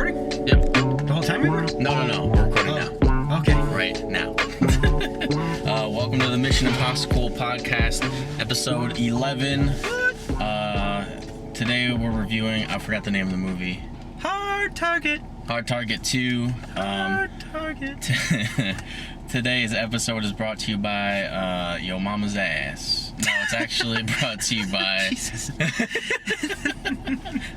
recording? Yep. The whole time we were? No. We're recording now. Okay. Right now. Welcome to the Mission Impossible podcast, episode 11. Today we're reviewing, I forgot the name of the movie. Hard Target. Hard Target 2. Hard Target. Today's episode is brought to you by Yo Mama's Ass. No, it's actually brought to you by Jesus.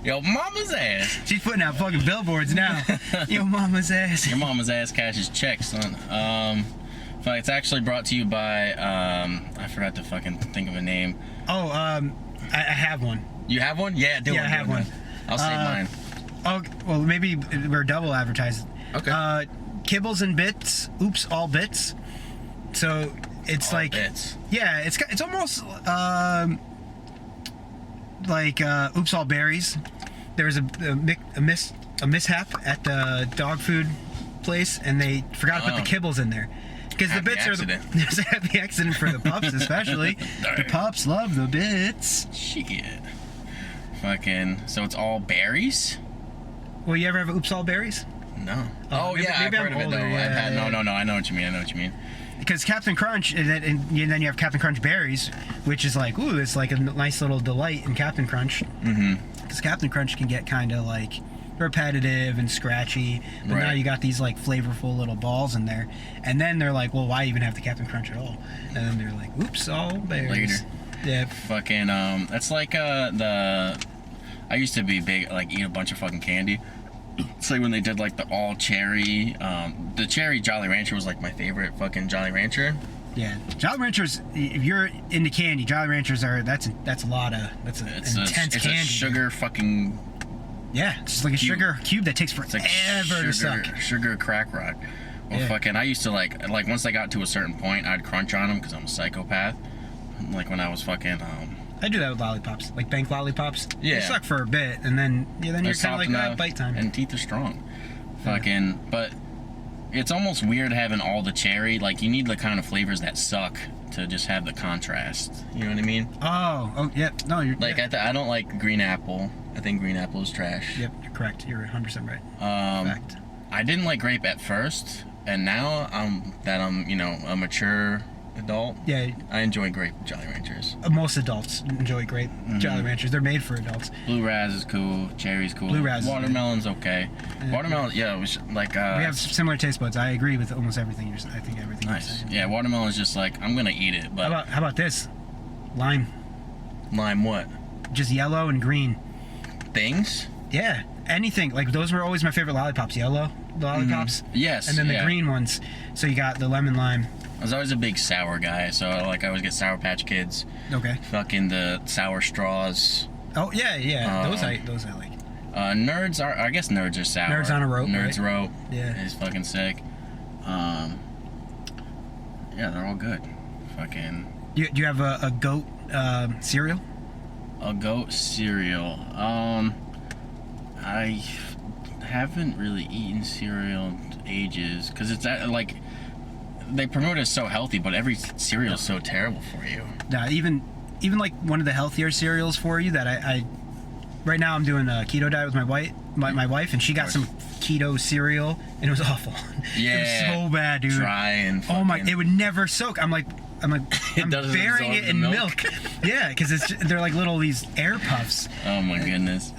Yo Mama's Ass. She's putting out fucking billboards now. Yo Mama's Ass. Your Mama's Ass cashes checks, son. But it's actually brought to you by I forgot to fucking think of a name. Oh, I have one. You have one? Yeah, do it. Yeah, I have one. I'll save mine. Oh, well, maybe we're double advertising. Okay. Kibbles and Bits. Oops, all bits. So it's All like bits. Yeah, it's almost like Oops, all berries. There was a mishap at the dog food place, and they forgot to put the kibbles in there. Because the bits accident. there's a happy accident for the pups, especially. The pups love the bits. Shit. Fucking. So it's all berries? Well, you ever have Oops, all berries? No. Oh, Maybe I've heard of it though. No. I know what you mean. Because Captain Crunch, and then you have Captain Crunch berries, which is like, ooh, it's like a nice little delight in Captain Crunch. Mm-hmm. Because Captain Crunch can get kind of like repetitive and scratchy, but now you got these like flavorful little balls in there, and then they're like, well, why even have the Captain Crunch at all? And then they're like, oops, all berries. Later. Yeah. Fucking that's like I used to be big, like eat a bunch of fucking candy. It's like when they did like the all cherry, the cherry Jolly Rancher was like my favorite fucking Jolly Rancher. Yeah, Jolly Ranchers. If you're into candy, Jolly Ranchers are that's a lot of intense it's candy. a sugar fucking. Yeah, it's just like a sugar cube that takes forever to suck. Sugar crack rock. Well, Yeah. fucking, I used to like once I got to a certain point, I'd crunch on them because I'm a psychopath. Like when I was fucking. I do that with lollipops, like bank lollipops. Yeah. They suck for a bit, and then you're kind of like, bite time. And teeth are strong. Fucking, but it's almost weird having all the cherry. Like you need the kind of flavors that suck to just have the contrast. You know what I mean? Oh, yeah. No, you're like I don't like green apple. I think green apple is trash. Yep, you're correct. You're 100% right. Fact. I didn't like grape at first, and now I'm a mature adult. Yeah. I enjoy grape Jolly Ranchers. Most adults enjoy grape Jolly Ranchers. They're made for adults. Blue Raz is cool. Cherry's cool. Blue Raz. Watermelon's okay. Watermelon, yeah, it was like. We have similar taste buds. I agree with almost everything you're saying. I think everything nice. you're saying. Yeah, watermelon's just like I'm gonna eat it, but. How about this? Lime. Lime what? Just yellow and green. Things? Yeah. Anything. Like those were always my favorite lollipops. Yellow lollipops. Yes. And then the green ones. So you got the lemon lime. I was always a big sour guy, so like I always get Sour Patch Kids. Okay. Fucking the sour straws. Oh yeah. Those I like. Nerds are, I guess nerds are sour. Nerds on a rope. Nerds right? rope. Yeah. Is fucking sick. Yeah, they're all good. Fucking. Do you have a goat cereal? A goat cereal. I haven't really eaten cereal in ages because it's like they promote it as so healthy, but every cereal is so terrible for you. Nah, even like one of the healthier cereals for you that I right now I'm doing a keto diet with my wife, and she got some keto cereal, and it was awful. Yeah, it was so bad, dude. Dry and fucking... Oh my, it would never soak. I'm burying it in milk. Yeah, because they're like these air puffs. Oh my goodness.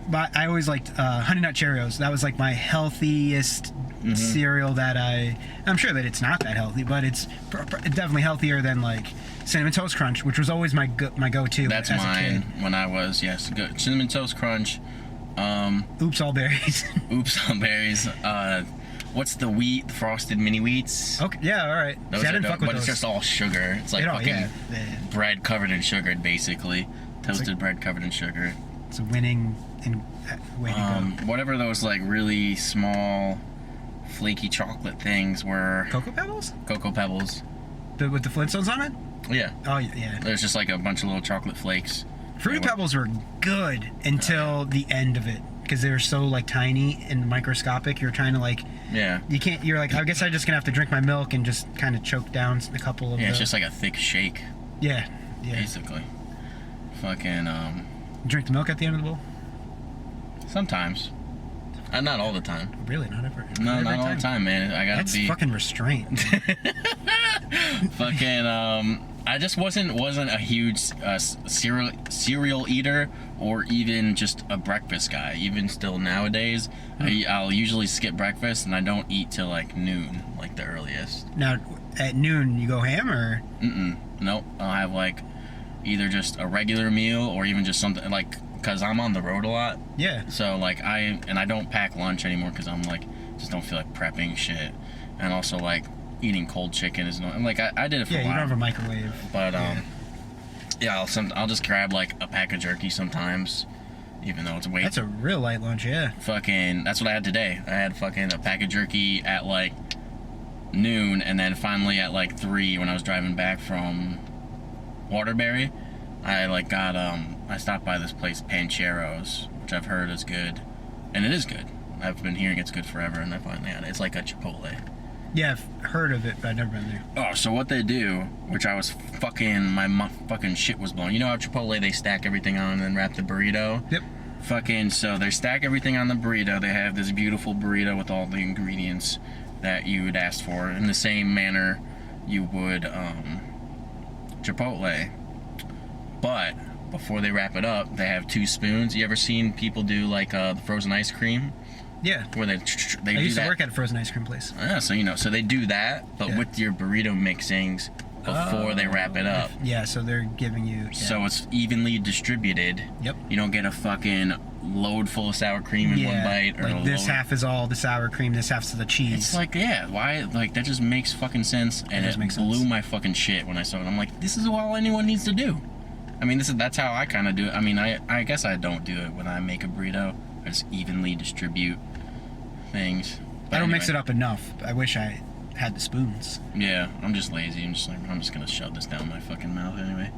But I always liked Honey Nut Cheerios. That was like my healthiest cereal that I'm sure that it's not that healthy, but it's definitely healthier than like Cinnamon Toast Crunch, which was always my go-to. That's as mine a kid. when I was good. Cinnamon Toast Crunch. Oops, all berries. Oops, all berries. What's the wheat? Frosted mini wheats. Okay, yeah, all right. Those See, I are didn't dope, fuck with but those. it's just all sugar. It's like fucking bread covered in sugar, basically. Toasted bread covered in sugar. It's a winning way to go. Whatever those like really small, flaky chocolate things were. Cocoa Pebbles? Cocoa Pebbles. With the Flintstones on it? Yeah. Oh yeah. There's just like a bunch of little chocolate flakes. Fruity Pebbles were good until the end of it, because they were so like tiny and microscopic. You're trying to like. Yeah. You can't. You're like, I guess I'm just gonna have to drink my milk and just kind of choke down a couple of. Yeah, it's just like a thick shake. Yeah. Basically. Fucking Drink the milk at the end of the bowl. Sometimes. Not all the time. Really, not every. No, every not all the time, man. I gotta That's be fucking restraint. fucking. I just wasn't a huge cereal eater, or even just a breakfast guy. Even still nowadays, I'll usually skip breakfast and I don't eat till like noon, like the earliest. Now, at noon you go ham or? Nope. I'll have like either just a regular meal or even just something like, because I'm on the road a lot. Yeah. So like I don't pack lunch anymore because I'm like just don't feel like prepping shit, and also like eating cold chicken is no. Like I did it for a while. Yeah, you don't have a microwave. But I'll just grab like a pack of jerky sometimes, even though it's way. That's a real light lunch, yeah. Fucking, that's what I had today. I had fucking a pack of jerky at like noon, and then finally at like 3 when I was driving back from Waterbury, I like got I stopped by this place Pancheros, which I've heard is good, and it is good. I've been hearing it's good forever, and I finally had it. It's like a Chipotle. Yeah, I've heard of it, but I've never been there. Oh, so what they do, which I was fucking, my fucking shit was blown. You know how Chipotle, they stack everything on and then wrap the burrito? Yep. Fucking, so they stack everything on the burrito. They have this beautiful burrito with all the ingredients that you would ask for in the same manner you would Chipotle. But before they wrap it up, they have 2 spoons. You ever seen people do like the frozen ice cream? Yeah. Where they I do used that. to work at a frozen ice cream place. Yeah, so you know, so they do that, but with your burrito mixings before they wrap it up. Yeah, so they're giving you. Yeah. So it's evenly distributed. Yep. You don't get a fucking load full of sour cream in one bite, or like this half is all the sour cream, this half's the cheese. It's like, yeah, why? Like that just makes fucking sense, and it blew my fucking shit when I saw it. I'm like, this is all anyone needs to do. I mean, that's how I kind of do it. I mean, I guess I don't do it when I make a burrito. I just evenly distribute things. But I don't anyway. mix it up enough. I wish I had the spoons. Yeah, I'm just lazy. I'm just gonna shove this down my fucking mouth anyway.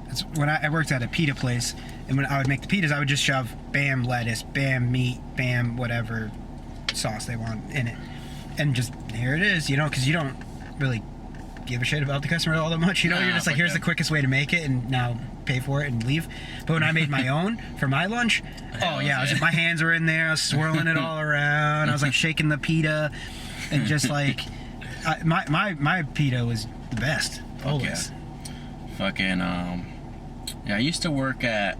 It's when I worked at a pita place, and when I would make the pitas, I would just shove bam lettuce, bam meat, bam whatever sauce they want in it, and just here it is, you know, because you don't really give a shit about the customer all that much, you know. You're just like, here's the quickest way to make it, and now pay for it and leave. But when I made my own for my lunch, oh yeah, my hands were in there, I was swirling it all around, I was like shaking the pita, and just like my pita was the best always. Fucking yeah, I used to work at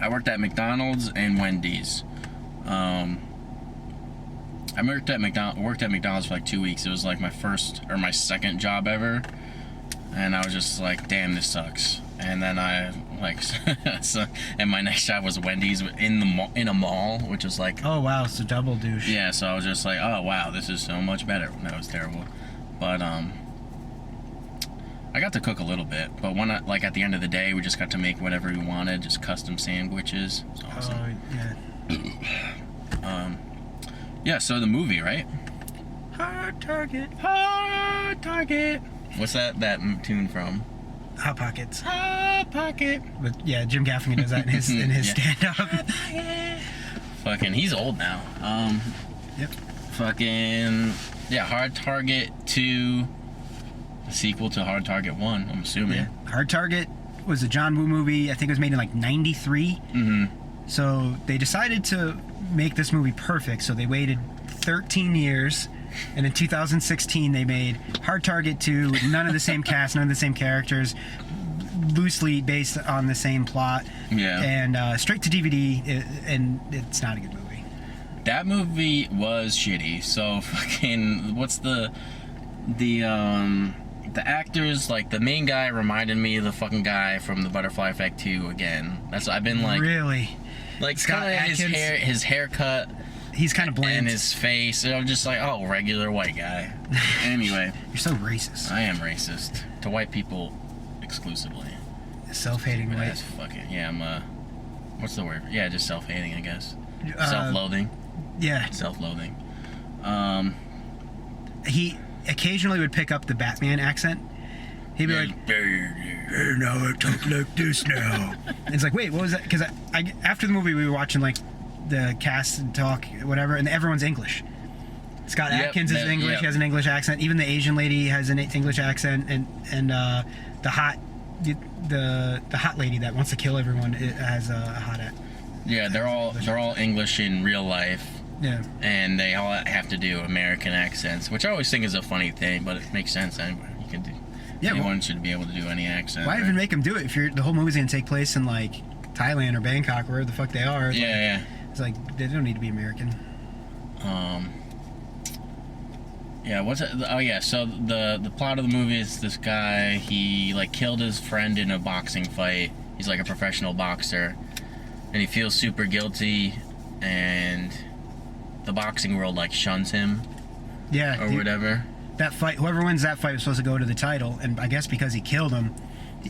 McDonald's and Wendy's. I worked at McDonald's for like 2 weeks. It was like my first or my second job ever, and I was just like, damn, this sucks. And then I like and my next job was Wendy's in a mall, which was like, oh wow, it's a double douche. yeah. So I was just like, oh wow, this is so much better. That was terrible, but I got to cook a little bit, but when like at the end of the day, we just got to make whatever we wanted, just custom sandwiches. It was awesome. Oh yeah. Yeah, so the movie, right? Hard target. What's that tune from? Hot Pockets. Hot Pocket. But yeah, Jim Gaffigan does that in his stand-up. Fucking, he's old now. Yep. Fucking, yeah, Hard Target 2, a sequel to Hard Target 1, I'm assuming. Yeah. Hard Target was a John Woo movie. I think it was made in like 93. Mm-hmm. So they decided to make this movie perfect, so they waited 13 years, and in 2016 they made Hard Target 2, none of the same cast, none of the same characters, loosely based on the same plot, and straight to DVD, and it's not a good movie. That movie was shitty. So fucking, what's the actors, like the main guy reminded me of the fucking guy from the Butterfly Effect 2 again. That's, I've been like, really, like Scott kind of his haircut, he's kind of bland, and his face, and I'm just like, oh, regular white guy. Anyway, you're so racist. I am racist to white people exclusively. Self-hating white. That's fucking, yeah, I'm what's the word? Yeah, just self-hating, I guess. Self-loathing. Yeah. Self-loathing. He occasionally would pick up the Batman accent. He'd be like, hey, now I talk like this now. And it's like, wait, what was that? Because I after the movie, we were watching like the cast and talk, whatever, and everyone's English. Scott Adkins is English. He has an English accent. Even the Asian lady has an English accent, and the hot lady that wants to kill everyone has a hot Yeah, they're all English in real life. Yeah. And they all have to do American accents, which I always think is a funny thing, but it makes sense anyway. You can do. Yeah, anyone should be able to do any accent. Why even make them do it if the whole movie's gonna take place in like Thailand or Bangkok, wherever the fuck they are? Yeah. It's like they don't need to be American. Yeah, what's it? Oh yeah, so the plot of the movie is this guy, he like killed his friend in a boxing fight. He's like a professional boxer, and he feels super guilty, and the boxing world like shuns him. Yeah. Or whatever. That fight, whoever wins that fight was supposed to go to the title, and I guess because he killed him,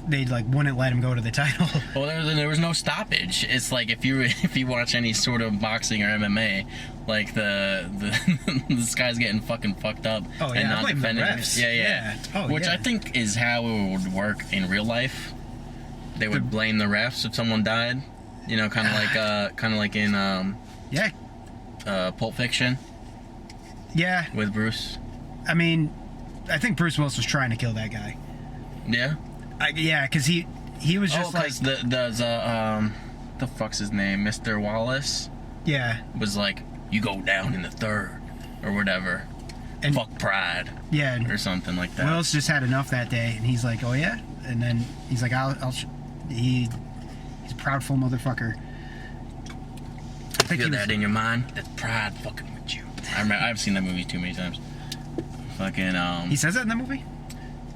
they like wouldn't let him go to the title. Well, there was no stoppage. It's like if you watch any sort of boxing or MMA, like this guy's getting fucking fucked up and not defending. Yeah. Oh, which yeah. I think is how it would work in real life. They would blame the refs if someone died. You know, kind of like in Pulp Fiction. Yeah. With Bruce. I mean, I think Bruce Willis was trying to kill that guy. Yeah. Yeah, because he was just like the fuck's his name, Mr. Wallace. Yeah. Was like, you go down in the third or whatever. And fuck pride. Yeah. Or something like that. Willis just had enough that day, and he's like, oh yeah, and then he's like, he's a proudful motherfucker. I think feel that in your mind? That's pride fucking with you. I've seen that movie too many times. Fucking He says that in the movie?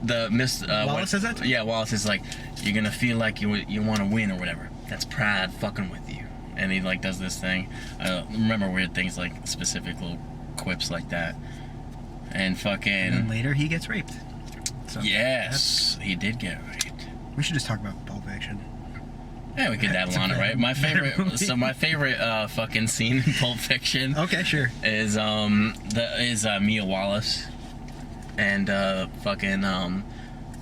Wallace says that? Yeah, Wallace is like, you're gonna feel like you want to win or whatever. That's pride fucking with you. And he like does this thing. I remember weird things like specific little quips like that. And fucking. And then later he gets raped. So yes, he did get raped. We should just talk about Pulp Fiction. Yeah, we could dabble on it, right? My favorite. So my favorite fucking scene in Pulp Fiction. Okay, sure. Is Mia Wallace and fucking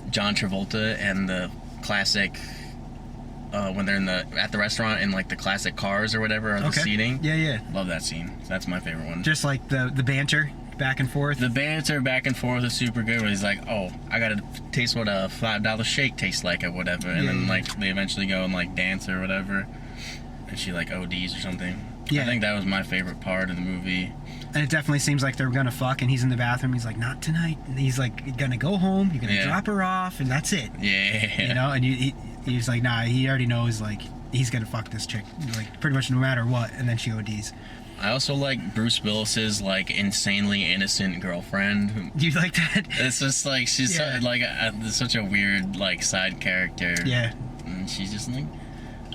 John Travolta and the classic when they're at the restaurant in like the classic cars or whatever, or the seating. Yeah. Love that scene. That's my favorite one. Just like the banter back and forth. The banter back and forth is super good. Where he's like, "Oh, I gotta taste what a $5 shake tastes like or whatever," and then like they eventually go and like dance or whatever, and she like ODs or something. Yeah. I think that was my favorite part of the movie. And it definitely seems like they're gonna fuck, and he's in the bathroom. He's like, "Not tonight." And he's like, "Gonna go home. You're gonna drop her off, and that's it." Yeah. You know, and he's like, "Nah." He already knows like he's gonna fuck this chick, like pretty much no matter what. And then she ODs. I also like Bruce Willis's like insanely innocent girlfriend. Do you like that? It's just like she's such a weird like side character. Yeah. And she's just like,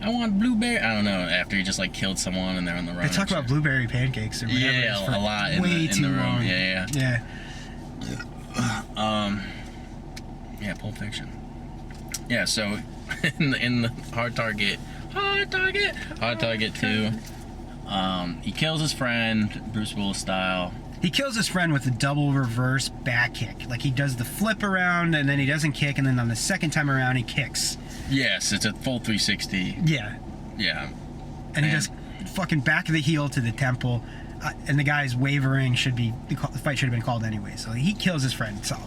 I want blueberry. I don't know. After he just like killed someone and they're on the run. They talk about blueberry pancakes or whatever. Yeah, a lot in the room. Long. Yeah. Yeah, Pulp Fiction. Yeah, so in the Hard Target 2. He kills his friend, Bruce Willis style. He kills his friend with a double reverse back kick. Like he does the flip around and then he doesn't kick, and then on the second time around he kicks. Yes, it's a full 360. Yeah. And he does fucking back of the heel to the temple, and the guy's wavering. The fight should have been called anyway. So he kills his friend. Solid.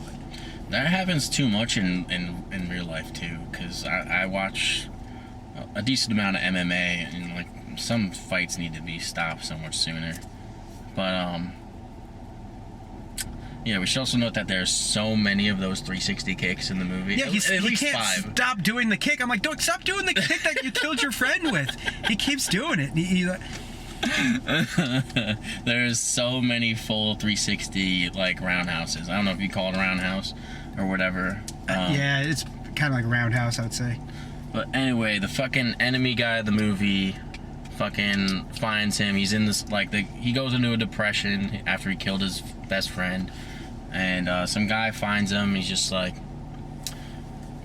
That happens too much in real life too, because I watch a decent amount of MMA, and like some fights need to be stopped so much sooner. But yeah, we should also note that there's so many of those 360 kicks in the movie. Yeah, at least he can't 5. Stop doing the kick. I'm like, don't stop doing the kick that you killed your friend with. He keeps doing it. There's so many full 360 like roundhouses. I don't know if you call it a roundhouse or whatever. Yeah, it's kind of like a roundhouse, I would say. But anyway, the fucking enemy guy of the movie fucking finds him. He's in this he goes into a depression after he killed his best friend, and some guy finds him. He's just like,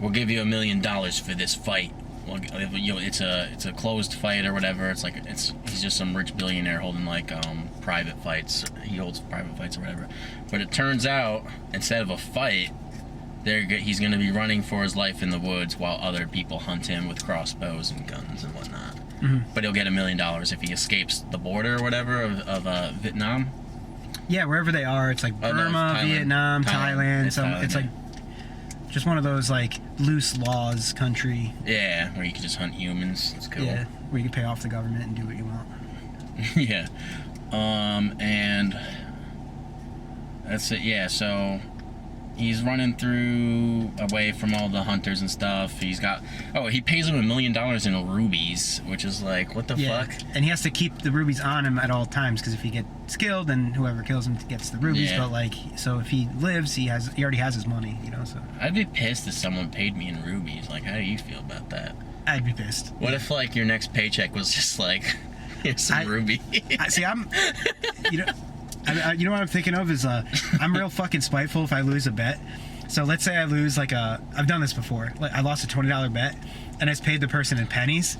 "We'll give you $1 million for this fight. Well, it's a closed fight or whatever. He's just some rich billionaire holding like private fights. He holds private fights or whatever. But it turns out instead of a fight, he's going to be running for his life in the woods while other people hunt him with crossbows and guns and whatnot. Mm-hmm. But he'll get $1 million if he escapes the border or whatever of Vietnam. Yeah, wherever they are, it's like Burma, Vietnam, Thailand. So it's like just one of those like loose laws country. Yeah, where you can just hunt humans. It's cool. Yeah, where you can pay off the government and do what you want. Yeah. And that's it. Yeah, so he's running through away from all the hunters and stuff. He pays him $1 million in rubies, which is like, what the fuck? And he has to keep the rubies on him at all times, because if he gets killed, then whoever kills him gets the rubies. Yeah. But like, so if he lives, he already has his money, you know. So I'd be pissed if someone paid me in rubies. Like, how do you feel about that? I'd be pissed. What if like your next paycheck was just like, here's some ruby? You know what I'm thinking of is I'm real fucking spiteful if I lose a bet. So let's say I lose like I've done this before. Like I lost a $20 bet and I just paid the person in pennies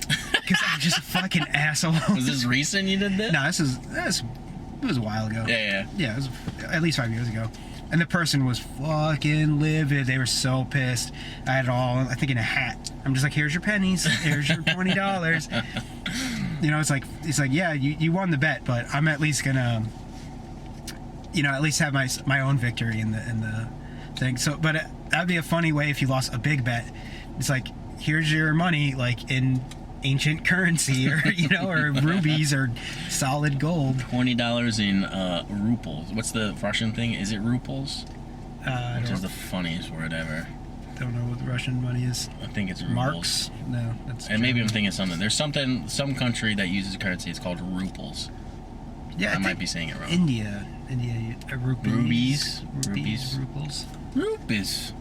because I'm just a fucking asshole. Was this recent you did this? No, it was a while ago. Yeah. Yeah, it was at least 5 years ago. And the person was fucking livid. They were so pissed. I had it all, I think, in a hat. I'm just like, here's your pennies. Here's your $20. You know, it's like, yeah, you won the bet, but I'm at least gonna, you know, at least have my own victory in the thing. So, but that'd be a funny way if you lost a big bet. It's like, here's your money, like in ancient currency, or you know, or rubies or solid gold. $20 in ruples. What's the Russian thing? Is it ruples? Which is the funniest word ever. Don't know what the Russian money is. I think it's rubles. Marks? No, that's. And maybe I'm thinking something. There's some country that uses currency. It's called ruples. Yeah, I might be saying it wrong. India, rupees. Rupees. Ruples. Rupees.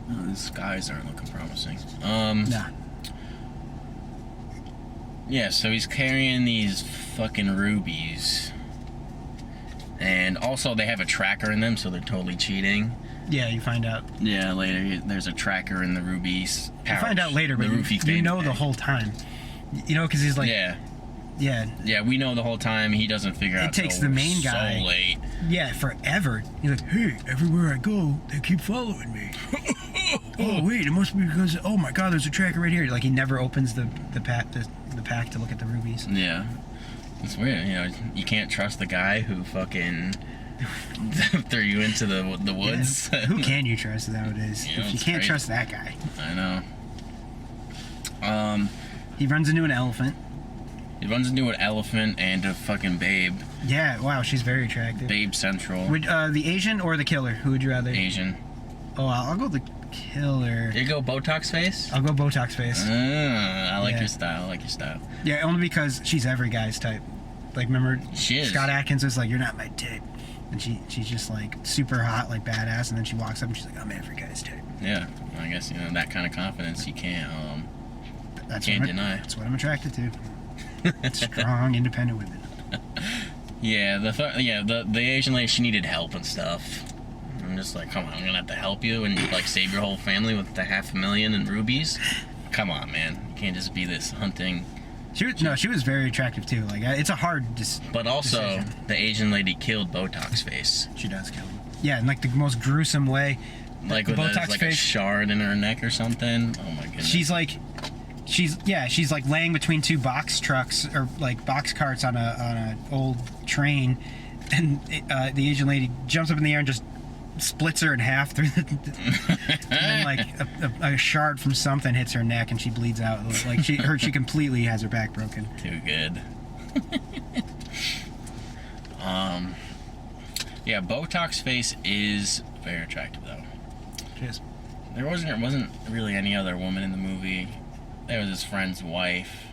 Oh, the skies aren't looking promising. Nah. Yeah, so he's carrying these fucking rubies. And also they have a tracker in them, so they're totally cheating. Yeah, you find out. Yeah, later there's a tracker in the rubies pouch. You find out later, but you know the whole time. You know, because he's like... Yeah, we know the whole time. He doesn't figure out. It takes the main guy so late. Yeah, forever. He's like, hey, everywhere I go, they keep following me. Oh wait, it must be because, oh my god, there's a tracker right here. Like he never opens the pack to look at the rubies. Yeah, it's weird. You know, you can't trust the guy who fucking threw you into the woods. Yeah. Who can you trust nowadays? You know, if you can't trust that guy. I know. He runs into an elephant. He runs into an elephant and a fucking babe. Yeah, wow, she's very attractive. Babe central. Would the Asian or the killer? Who would you rather? Asian. Oh, I'll go the killer. You go Botox face? I'll go Botox face. I like your style. Yeah, only because she's every guy's type. Like, remember, she is. Scott Adkins was like, "You're not my type," and she's just like super hot, like badass, and then she walks up and she's like, "I'm every guy's type." Yeah, I guess that kind of confidence you can't deny. That's what I'm attracted to. Strong, independent women. Yeah, the Asian lady, she needed help and stuff. I'm just like, come on, I'm gonna have to help you and like save your whole family with the $500,000 in rubies. Come on, man, you can't just be this hunting. She was very attractive too. Like it's a hard But also, decision. The Asian lady killed Botox face. She does kill him. Yeah, in like the most gruesome way. Like with Botox like face. a shard in her neck or something. Oh my goodness. She's like laying between two box trucks or like box carts on a old train, and the Asian lady jumps up in the air and just splits her in half through and then like a shard from something hits her neck and she bleeds out. Like she completely has her back broken. Too good. Yeah, Botox face is very attractive though. She is. There wasn't really any other woman in the movie. There was his friend's wife.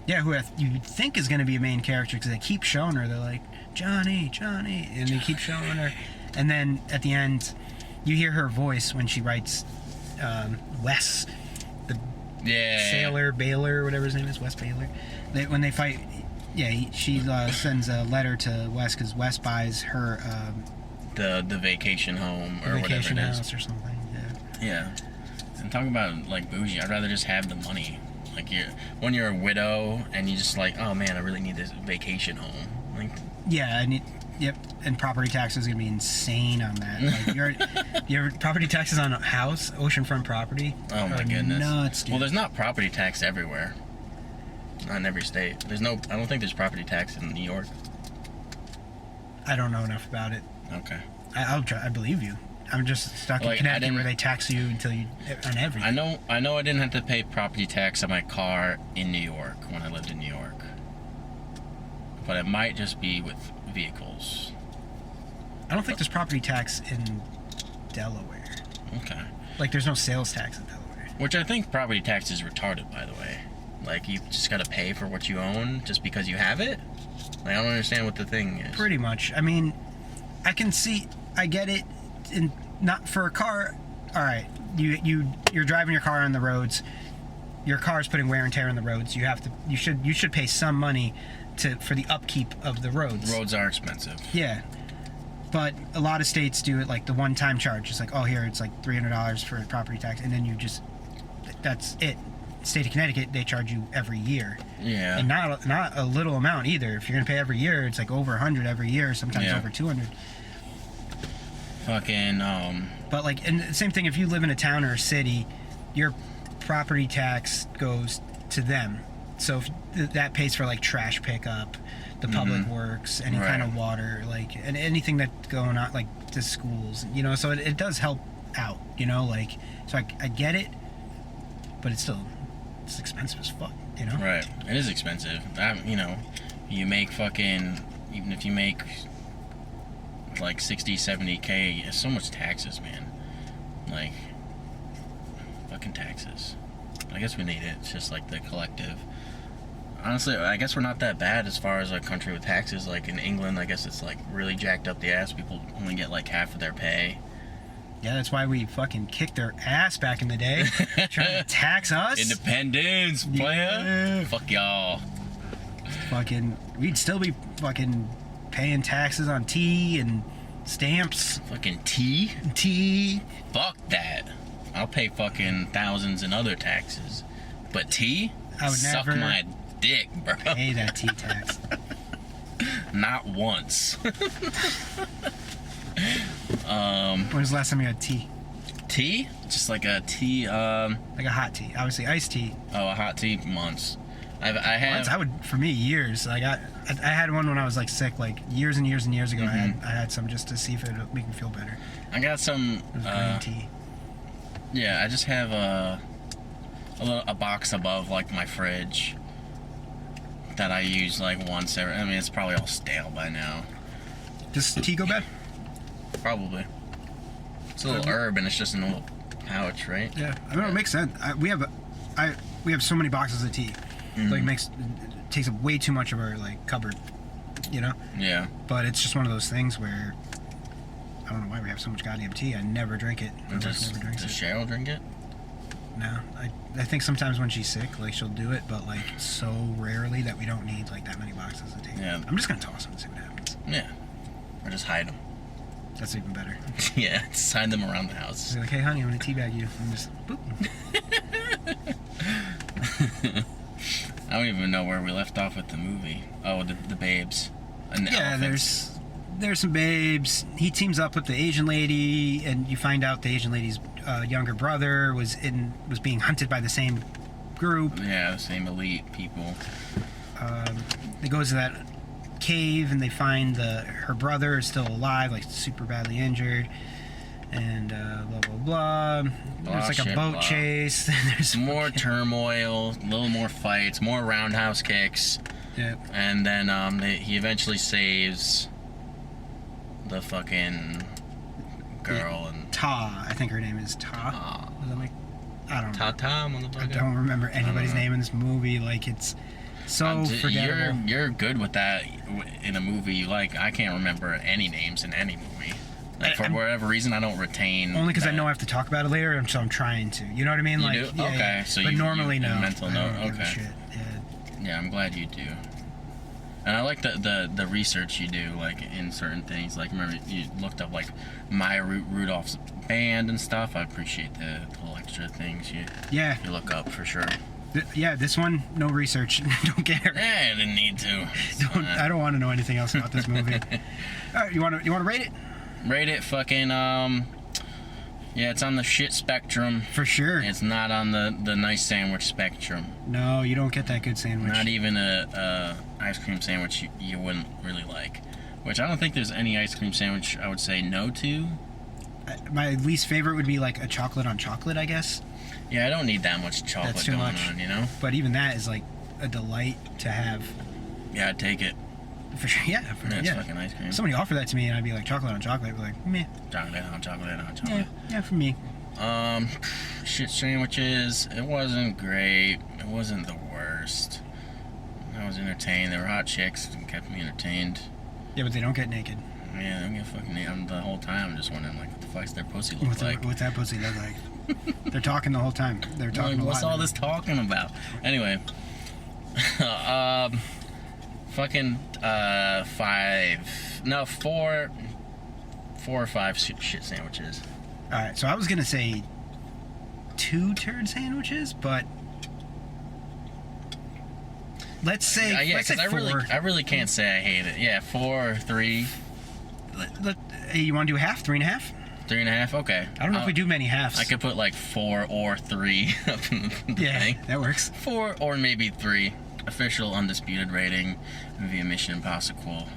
Yeah, who you think is going to be a main character because they keep showing her. They're like, Johnny, and they keep showing her. And then at the end, you hear her voice when she writes Wes, the sailor, Baylor, whatever his name is, Wes Baylor. When they fight, she sends a letter to Wes because Wes buys her the vacation home or vacation whatever it is. House or something. Yeah. And talk about like bougie. I'd rather just have the money. Like when you're a widow and you just like, oh man, I really need this vacation home. Like. Yeah, and property taxes are gonna be insane on that. Like your property taxes on a house, oceanfront property. Oh my goodness. Nuts, dude. Well, there's not property tax everywhere. Not in every state. I don't think there's property tax in New York. I don't know enough about it. Okay. I'll try. I believe you. I'm just stuck in Like, I Connecticut didn't- where they tax you until you on everything. I know I didn't have to pay property tax on my car in New York when I lived in New York. But it might just be with vehicles. I don't think there's property tax in Delaware. Okay. Like, there's no sales tax in Delaware. Which I think property tax is retarded, by the way. Like, you just gotta pay for what you own just because you have it? Like, I don't understand what the thing is. Pretty much. I mean, I get it. Not for a car. All right, you're driving your car on the roads. Your car's putting wear and tear on the roads. You should pay some money for the upkeep of the roads. Roads are expensive. Yeah, but a lot of states do it like the one-time charge. It's like, oh, here it's like $300 for property tax, and then that's it. State of Connecticut, they charge you every year. Yeah. And not a little amount either. If you're gonna pay every year, it's like over 100 every year, sometimes over 200. Fucking But like, and the same thing if you live in a town or a city, your property tax goes to them. So if that pays for like trash pickup, the public works, any kind of water, like, and anything that's going on, like to schools, you know. So it does help out, you know. Like, so I get it, but it's expensive as fuck, you know. Right. It is expensive. You know, you make fucking, even if you make like 60, 70K, it's so much taxes, man. Like, fucking taxes. I guess we need it. It's just like the collective. Honestly, I guess we're not that bad as far as a country with taxes. Like in England, I guess it's like really jacked up the ass. People only get like half of their pay. Yeah, that's why we fucking kicked their ass back in the day, trying to tax us. Independence, player. Yeah. Fuck y'all. Fucking, we'd still be fucking paying taxes on tea and stamps. Fucking tea. Tea. Fuck that. I'll pay fucking thousands in other taxes. But tea? I would Suck never my dick, bro. pay that tea tax. Not once. When was the last time you had tea? Tea? Just like a tea, Like a hot tea. Obviously, iced tea. a hot tea months. I have. Once, I would, for me, years. I had one when I was like sick, like years and years and years ago. I had some just to see if it would make me feel better. I got some. It was green tea. Yeah, I just have a box above like my fridge that I use like once every. I mean, it's probably all stale by now. Does tea go bad? Probably. It's a little herb and it's just in a little pouch, right? Yeah, I mean, it makes sense. We have so many boxes of tea. Like it takes up way too much of our like cupboard, you know. Yeah. But it's just one of those things where I don't know why we have so much goddamn tea. I never drink it. My wife Does never drinks it. Cheryl drink it? No, I think sometimes when she's sick, like she'll do it, but like so rarely that we don't need like that many boxes of tea. Yeah. I'm just gonna toss them and see what happens. Yeah. Or just hide them. That's even better. Yeah, just hide them around the house. She's like, hey honey, I'm gonna teabag you. And just boop. I don't even know where we left off with the movie. Oh, the babes. And the Yeah, elephants. there's some babes. He teams up with the Asian lady, and you find out the Asian lady's younger brother was being hunted by the same group. Yeah, the same elite people. They go to that cave and they find her brother is still alive, like super badly injured, and blah blah blah. There's like a shit, boat blah. chase. There's More turmoil, a little more fights, more roundhouse kicks, yeah. and then he eventually saves the fucking girl and Ta, I think her name is Ta. Was that like, I don't know. Ta-ta, I motherfucker. don't remember anybody's know. name in this movie. Like it's so forgettable. You're good with that in a movie you like. I can't remember any names in any movie. Like, for whatever reason, I don't retain. Only because I that. know I have to talk about it later, and so I'm trying to. You know what I mean? You like, do? yeah, Okay, yeah. so but you normally a no. mental I note. don't give a Okay. shit. Yeah. Yeah, I'm glad you do. And I like the research you do, like in certain things. Like remember you looked up like Maya Rudolph's band and stuff. I appreciate the little extra things you look up for sure. Yeah, this one, no research. Don't care. Yeah, I didn't need to. I don't want to know anything else about this movie. All right, you want to rate it? Rate it fucking yeah, it's on the shit spectrum. For sure. It's not on the nice sandwich spectrum. No, you don't get that good sandwich. Not even a ice cream sandwich you wouldn't really like. Which I don't think there's any ice cream sandwich I would say no to. my least favorite would be like a chocolate on chocolate, I guess. Yeah, I don't need that much chocolate That's too going much. on, you know? But even that is like a delight to have. Yeah, I'd take it. For sure, yeah. That's fucking ice cream. If somebody offered that to me and I'd be like, chocolate on chocolate, I'd be like, meh. Chocolate on chocolate on Yeah, chocolate. yeah, for me. Shit sandwiches. It wasn't great. It wasn't the worst. I was entertained. There were hot chicks and kept me entertained. Yeah, but they don't get naked. Yeah, I don't get fucking. The whole time I'm just wondering like, what the fuck's their pussy look like? What's that pussy look like? They're talking the whole time. They're talking Like, a lot. what's all this talking about? Anyway, fucking 4 or 5 shit sandwiches. All right, so I was gonna say 2 turd sandwiches, but let's say Yeah, let's say because 4. I really can't say I hate it. Yeah, 4 or 3, You want to do a half, 3.5? 3.5. Okay. I don't know if we do many halves. I could put like 4 or 3 up in the Yeah, thing. that works. 4 or maybe 3. Official undisputed rating via Mission Impossible.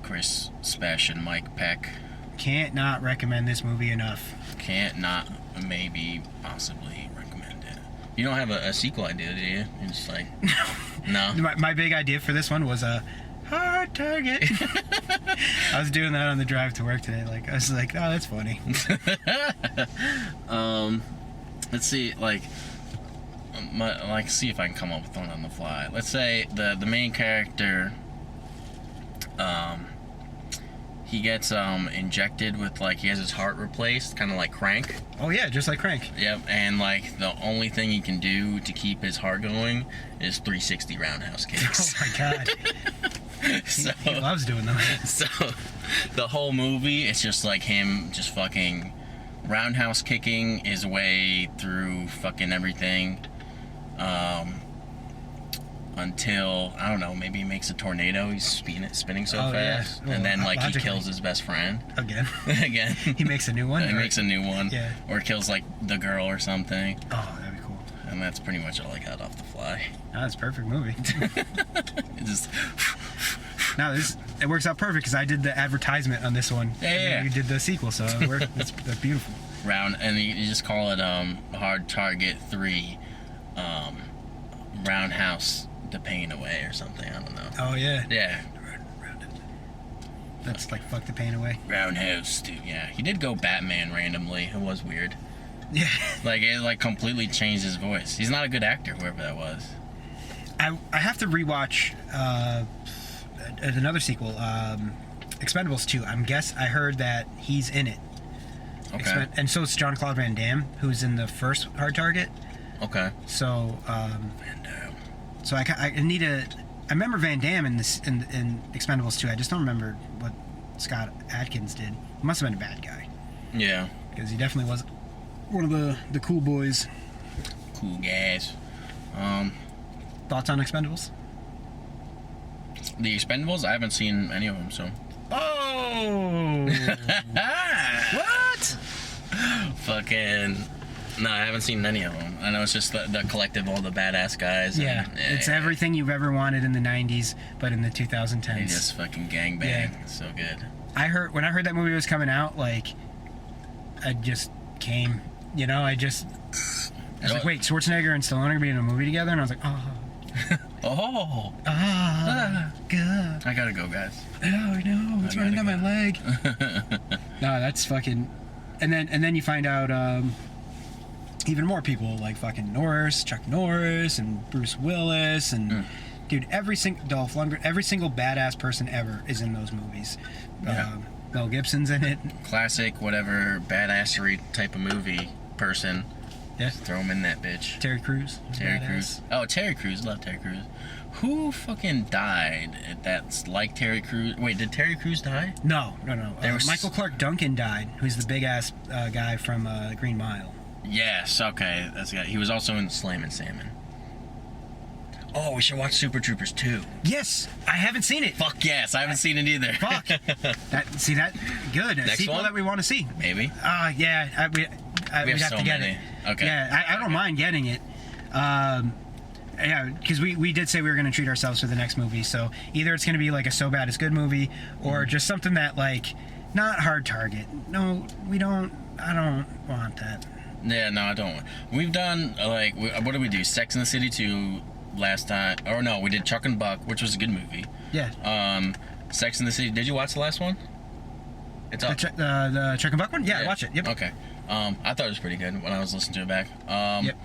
Chris Spesh and Mike Peck. Can't not recommend this movie enough. Can't not maybe possibly recommend it. You don't have a sequel idea, do you? You're just like, no. My big idea for this one was a hard target. I was doing that on the drive to work today. Like I was like, oh, that's funny. Let's see, see if I can come up with one on the fly. Let's say the main character, he gets injected with he has his heart replaced, kind of like Crank. Oh yeah, just like Crank. Yep, and the only thing he can do to keep his heart going is 360 roundhouse Oh kicks. my god. So He loves doing those. So the whole movie, it's just like him just fucking roundhouse kicking his way through fucking everything. Until, I don't know, maybe he makes a tornado. He's spinning so fast. Yeah. And then he Logically. kills his best friend. Again. Again. He makes a new one. He makes a new one. Yeah. Or kills the girl or something. Oh, that'd be cool. And that's pretty much all I got off the fly. Oh, that's a perfect movie. It just No, it works out perfect because I did the advertisement on this one. Yeah. You did the sequel, so it worked. That's beautiful. round, and you just call it hard target 3, roundhouse the pain away or something. I don't know. Oh yeah. Yeah. That's like fuck the pain away. Roundhouse, dude. Yeah, he did go Batman randomly. It was weird. Yeah. It completely changed his voice. He's not a good actor, whoever that was. I have to rewatch another sequel, Expendables 2. I heard that he's in it. Okay. And so is Jean-Claude Van Damme, who's in the first Hard Target. Okay. So Van Damme. so I need a. I remember Van Damme in Expendables 2. I just don't remember what Scott Adkins did. He must have been a bad guy Yeah. because he definitely was one of the cool boys. Cool guys. Thoughts on Expendables? The Expendables, I haven't seen any of them, so. Oh. What? Fucking. No, I haven't seen any of them. I know it's just the collective, all the badass guys. Yeah, it's everything you've ever wanted in the 90s, but in the 2010s. They just fucking gangbang. Yeah. It's so good. When I heard that movie was coming out, I just came. I was like, wait, Schwarzenegger and Stallone are gonna be in a movie together, and I was like, oh. Oh. Good. I gotta go, guys. Oh no, it's I running down gotta my leg. No, that's fucking. And then you find out even more people like fucking Chuck Norris, and Bruce Willis, and dude, Dolph Lundgren, every single badass person ever is in those movies. Yeah. Mel Gibson's in it. Classic, whatever, badassery type of movie person. Yeah. Just throw him in that bitch. Terry Crews. Terry Badass. Crews. Oh, Terry Crews. Love Terry Crews. Who fucking died that's like Terry Crews? Wait, did Terry Crews die? No. There was- Michael Clark Duncan died, who's the big ass guy from Green Mile. Yes, okay. That's the guy. He was also in Slammin' Salmon. Oh, we should watch Super Troopers 2. Yes, I haven't seen it. Fuck yes, I haven't seen it either. Fuck. That good. A Next sequel one? that we want to see. Maybe. Yeah. We'd have so to get many. it. Okay. Yeah, I don't mind getting it. Yeah, because we did say we were going to treat ourselves for the next movie. So either it's going to be like a so bad it's good movie, or just something that Not hard target. No, we don't. I don't want that. Yeah, no, I don't. We've done, like, what did we do? Sex and the City 2 last time. Or no, we did Chuck and Buck, which was a good movie. Yeah. Sex and the City. Did you watch the last one? It's up. The Chuck and Buck one? Yeah, I watched it. Yep. Okay. I thought it was pretty good when I was listening to it back. Yep.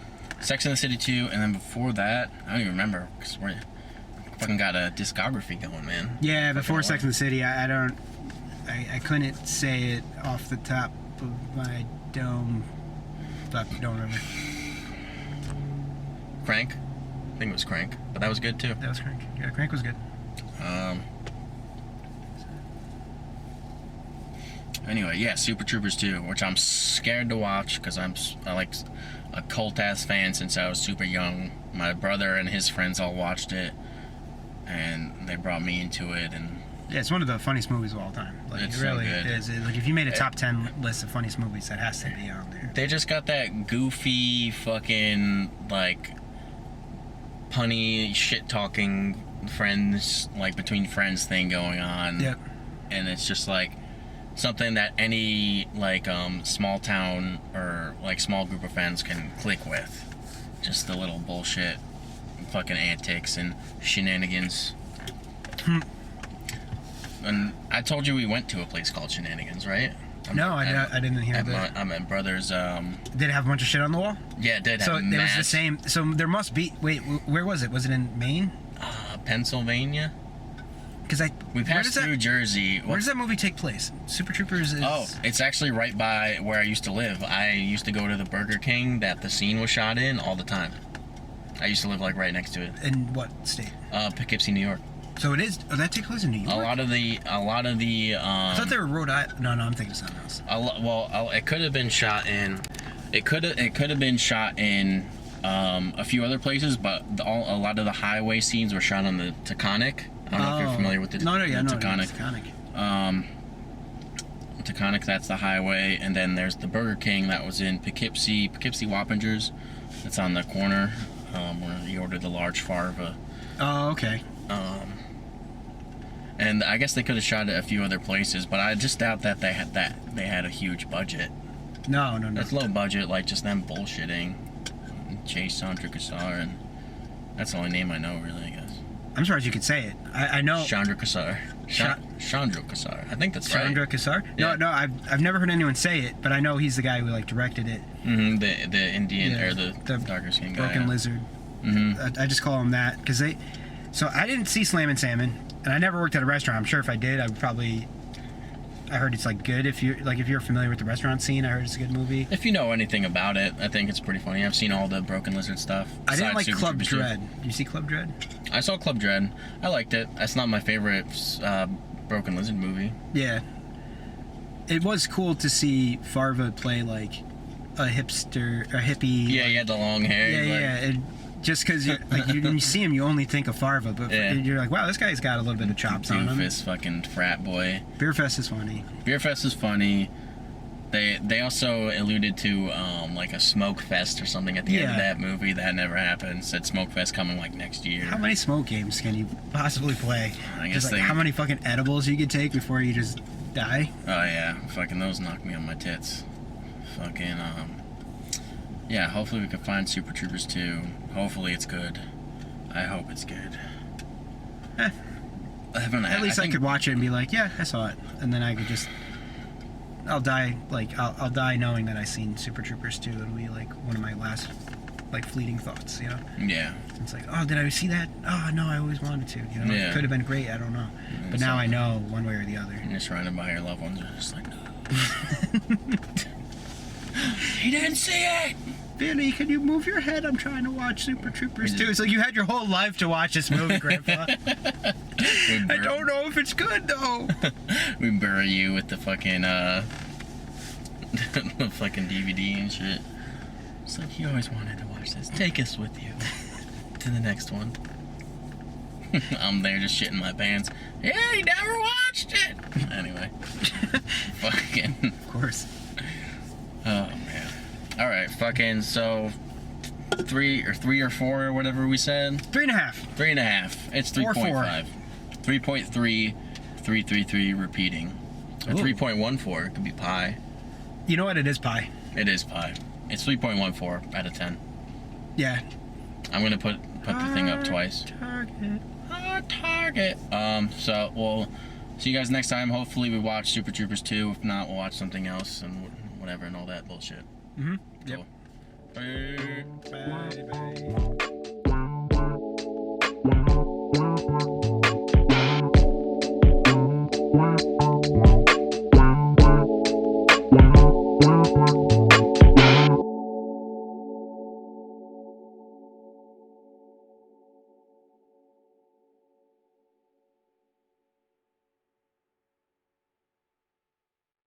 Sex and the City 2, and then before that, I don't even remember, because we're fucking got a discography going, man. Yeah, before Sex and the City, I couldn't say it off the top of my dome. Fuck, don't remember. Crank? I think it was Crank, but that was good too. That was Crank. Yeah, Crank was good. Anyway, yeah, Super Troopers 2, which I'm scared to watch because I like a cult ass fan since I was super young. My brother and his friends all watched it, and they brought me into it. And yeah, it's one of the funniest movies of all time. Like, it's it really so good. is. Like, if you made a top 10 list of funniest movies, that has to be on there. They just got that goofy fucking like punny shit talking friends, like between friends thing going on. Yep. And it's just like something that any like small town or like small group of friends can click with. Just the little bullshit fucking antics and shenanigans. And I told you we went to a place called Shenanigans, right? No, I didn't hear that. I'm at brother's. Did it have a bunch of shit on the wall? Yeah, it did. So have it was the same. So there must be. Wait, where was it? Was it in Maine? Pennsylvania. Because we passed through Jersey. Where does that movie take place? Super Troopers is. Oh, it's actually right by where I used to live. I used to go to the Burger King that the scene was shot in all the time. I used to live like right next to it. In what state? Poughkeepsie, New York. So it is. Oh, that takes place in New York. A lot of the. I thought they were Rhode Island. No, I'm thinking of something else. It could have been shot in. It could have been shot in a few other places, but a lot of the highway scenes were shot on the Taconic. I don't know if you're familiar with the Taconic. Taconic, that's the highway, and then there's the Burger King that was in Poughkeepsie Wappingers. That's on the corner where you ordered the large farva. Oh, okay. And I guess they could have shot it a few other places, but I just doubt that they had a huge budget. No. It's low budget, like just them bullshitting. Chase Chandra Kassar, and that's the only name I know, really, I guess. I'm surprised you could say it. I know. Chandra Kassar. Chandra Kassar. I think that's Chandra right. Kassar? Yeah. No, I've never heard anyone say it, but I know he's the guy who like directed it. Mm-hmm. The Indian or the darker skin guy. Broken Lizard. Mm-hmm. I just call him that because they. So I didn't see Slammin' Salmon, and I never worked at a restaurant. I'm sure if I did, I would probably. I heard it's like good if you're familiar with the restaurant scene. I heard it's a good movie. If you know anything about it, I think it's pretty funny. I've seen all the Broken Lizard stuff. I didn't like Super Club Troopers Dread. Did you see Club Dread? I saw Club Dread. I liked it. That's not my favorite Broken Lizard movie. Yeah. It was cool to see Farva play like a hippie. Yeah, he had the long hair. Yeah. Just because when you see him, you only think of Farva, but you're like, wow, this guy's got a little bit of chops on him. Doofus fucking frat boy. Beer Fest is funny. Beer Fest is funny. They also alluded to like a Smoke Fest or something at the end of that movie. That never happened. Said Smoke Fest coming like next year. How many smoke games can you possibly play? I guess just like how many fucking edibles you could take before you just die? Oh yeah, fucking those knock me on my tits. Fucking yeah, hopefully we can find Super Troopers 2. Hopefully it's good. I hope it's good. At least I could watch it and be like, yeah, I saw it. And then I could just... I'll die knowing that I seen Super Troopers 2. It'll be like one of my last like fleeting thoughts, you know? Yeah. It's like, oh, did I see that? Oh, no, I always wanted to. You know? Yeah. It could have been great, I don't know. But now I know one way or the other. You're just surrounded by your loved ones are just like, no. He didn't see it! Billy, can you move your head? I'm trying to watch Super Troopers 2. It's like you had your whole life to watch this movie, Grandpa. I don't know if it's good, though. We bury you with the fucking, the fucking DVD and shit. It's like, you always wanted to watch this. Take us with you to the next one. I'm there just shitting my pants. Yeah, he never watched it! Anyway. Fucking. Of course. Oh, man. Alright, fucking, so 3 or 4 or whatever we said? 3.5. 3.5. It's 3.5. 3.3, 333 repeating. Or 3.14. It could be pie. You know what? It is pie. It is pie. It's 3.14 out of 10. Yeah. I'm gonna put the thing up twice. Target. So we'll see you guys next time. Hopefully we watch Super Troopers 2. If not, we'll watch something else and whatever and all that bullshit. Mm-hmm. Yep. Cool. Bye. Bye. Bye.